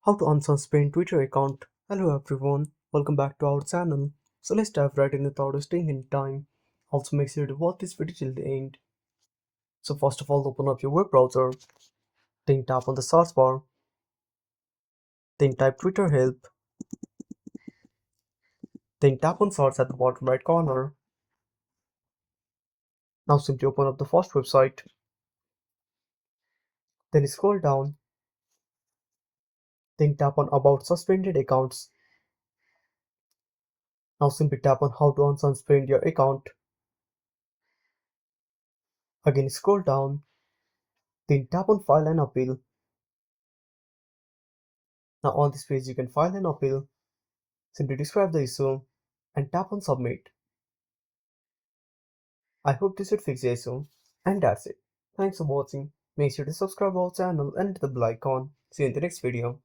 How to unsuspend Twitter account. Hello everyone, welcome back to our channel. So let's dive right in without wasting any time. Also make sure to watch this video till the end. So first of all, open up your web browser, then tap on the search bar, then type Twitter help, then tap on search at the bottom right corner. Now simply open up the first website, then scroll down, then tap on about suspended accounts. Now simply tap on how to unsuspend your account. Again scroll down, then tap on file an appeal. Now on this page you can file an appeal. Simply describe the issue and tap on submit. I hope this would fix the issue. And that's it. Thanks for watching. Make sure to subscribe our channel and hit the bell icon. See you in the next video.